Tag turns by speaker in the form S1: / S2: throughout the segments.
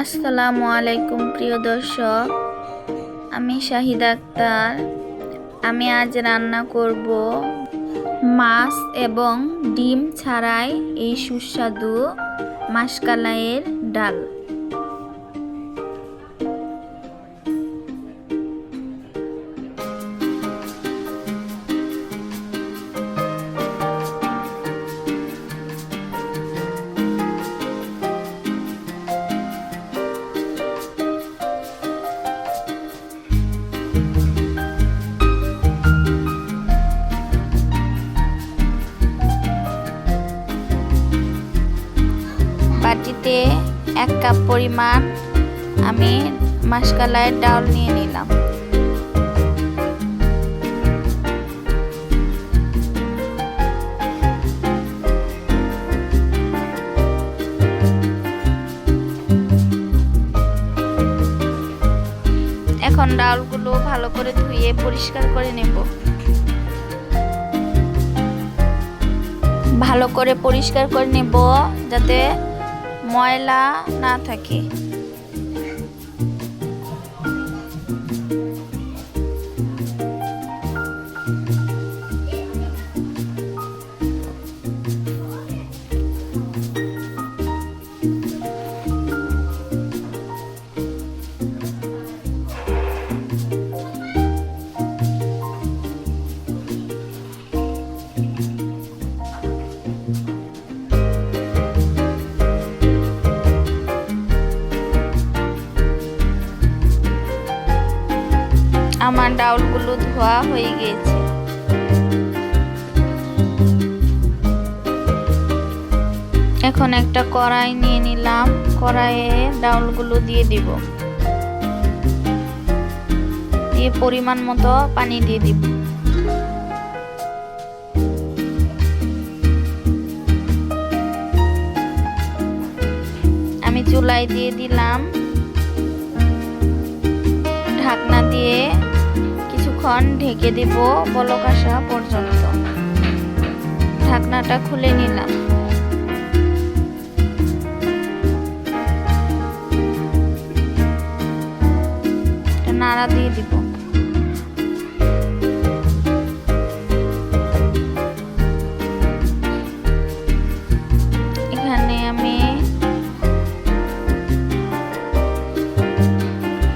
S1: আসসালামু আলাইকুম প্রিয় দর্শক, আমি শাহিদা আক্তার। আমি আজ রান্না করব মাছ এবং ডিম ছাড়াই এই সুস্বাদু মাশকালাইয়ের ডাল। বাটিতে 1 কাপ পরিমাণ আমি মাশকালাইয়ের ডাল নিয়ে নিলাম। এখন ডালগুলো ভালো করে ধুয়ে পরিষ্কার করে নেব। ভালো করে পরিষ্কার করে নেব যাতে ময়লা না থাকে। আমার ডাউলগুলো ধোয়া হয়ে গেছে। এখন একটা কড়াই নিয়ে নিলাম, কড়াইয়ে ডাউলগুলো দিয়ে দিব, দিয়ে পরিমাণ মতো পানি দিয়ে দিব। আমি চুলায় দিয়ে দিলাম, ঢাকনা দিয়ে কিছুক্ষণ ঢেকে দেব বলক আসা পর্যন্ত। ঢাকনাটা খুলে নিলাম। নাড়া দিয়ে দিব। এখানে আমি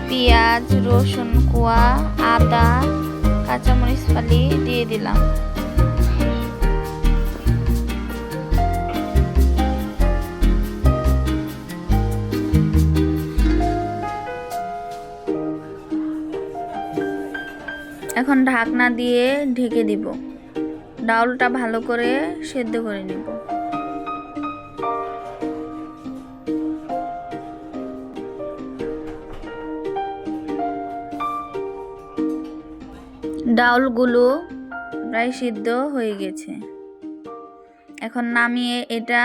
S1: পেঁয়াজ, রসুন কোয়া, আদা, কাঁচামরিচ ফালি দিয়ে দিলাম। এখন ঢাকনা দিয়ে ঢেকে দিব। ডাউলটা ভালো করে সেদ্ধ করে নিব। ডাউলগুলো প্রায় সিদ্ধ হয়ে গেছে। এখন নামিয়ে এটা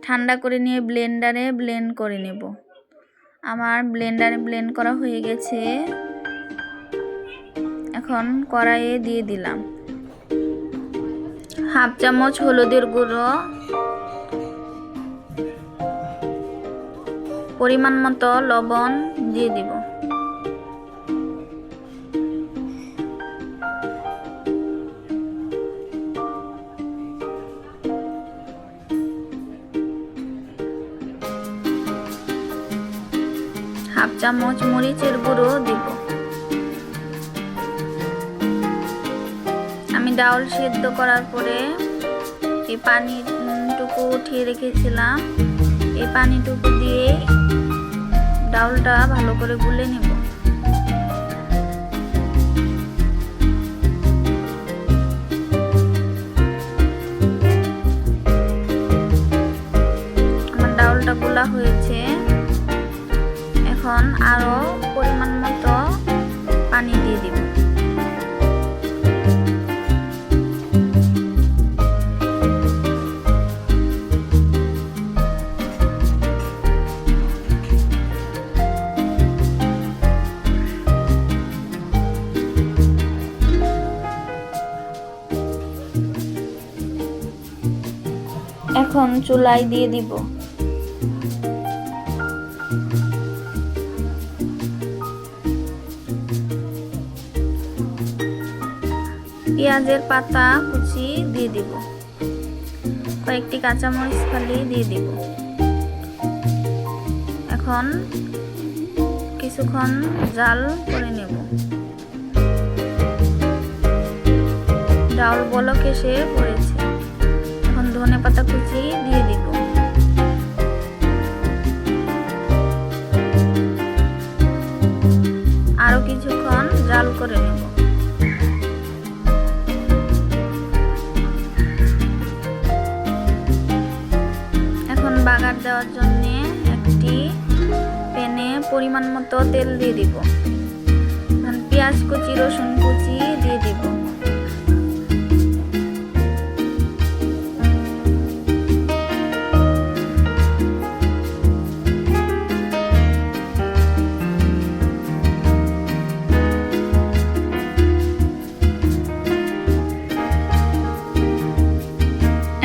S1: ঠান্ডা করে নিয়ে ব্লেন্ডারে ব্লেন্ড করে নেব। আমার ব্লেন্ডারে ব্লেন্ড করা হয়ে গেছে। এখন কড়াইয়ে দিয়ে দিলাম 1/2 চামচ হলুদের গুঁড়ো, পরিমাণ মতো লবণ দিয়ে দিব। হাফ চামচ মরিচের গুঁড়ো দিব। আমি ডাউল সেদ্ধ করার পরে এই পানিটুকু উঠিয়ে রেখেছিলাম, এই পানিটুকু দিয়ে ডাউলটা ভালো করে গুলে নেব। আমার ডাউলটা গুলা হয়েছে। এখন আরো পরিমাণ মতো পানি দিয়ে দিব। এখন চুলায় দিয়ে দিব। পেঁয়াজের পাতা কুচি দিয়ে দিব, কয়েকটি কাঁচামরিচ ফালি দিয়ে দিব। এখন কিছুক্ষণ জাল করে নেব। ডাউল বলক এসে পড়েছে। এখন ধনেপাতা কুচি দিয়ে দিব। আরো কিছুক্ষণ জাল করে নেব। এখন বাগার দেওয়ার জন্য একটি প্যানে পরিমাণ মতো তেল দিয়ে দিব। পেঁয়াজ কুচি, রসুন কুচি দিয়ে দিব।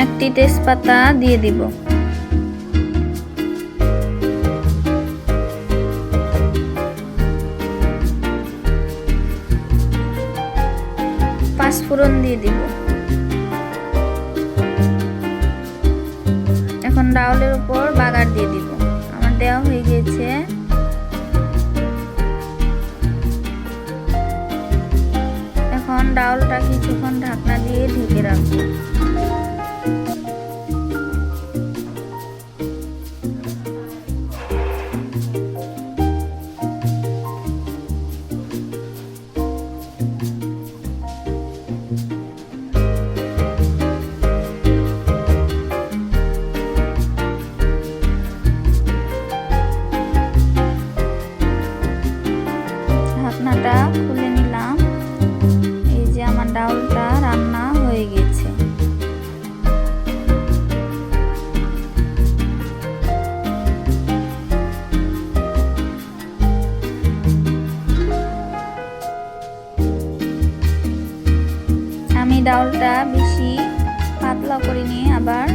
S1: একটি তেজপাতা দিয়ে দিব। পাঁচফোড়ন দিয়ে দিব। এখন ডাউলের উপর বাগার দিয়ে দিব। আমার দেওয়া হয়ে গেছে। এখন ডাউলটা কিছুক্ষণ ঢাকনা দিয়ে ঢেকে রাখবো। ঢাকনাটা খুলে নিলাম। এই যে আমার ডাউলটা রান্না হয়ে গেছে। আমি ডাউলটা বেশি পাতলা করিনি, আবার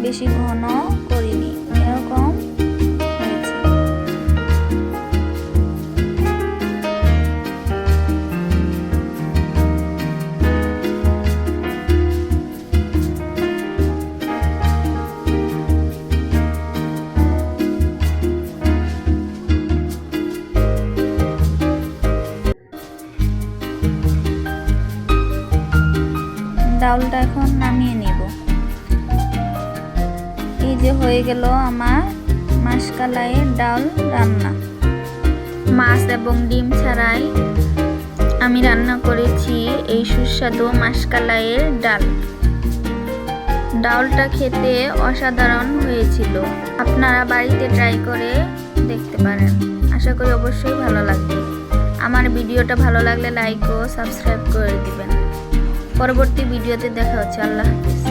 S1: বেশি ঘন করিনি, এরকম হয়েছে। ডাউলটা এখন নামিয়ে নেব। এই যে হয়ে গেল আমার মাসকালাইয়ের ডাউল রান্না। মাছ এবং ডিম ছাড়াই আমি রান্না করেছি এই সুস্বাদু মাসকালাইয়ের ডাল। ডাউলটা খেতে অসাধারণ হয়েছিল। আপনারা বাড়িতে ট্রাই করে দেখতে পারেন। আশা করি অবশ্যই ভালো লাগবে। আমার ভিডিওটা ভালো লাগলে লাইক ও সাবস্ক্রাইব করে দিবেন। পরবর্তী ভিডিওতে দেখা হচ্ছে। আল্লাহ হাফেজ।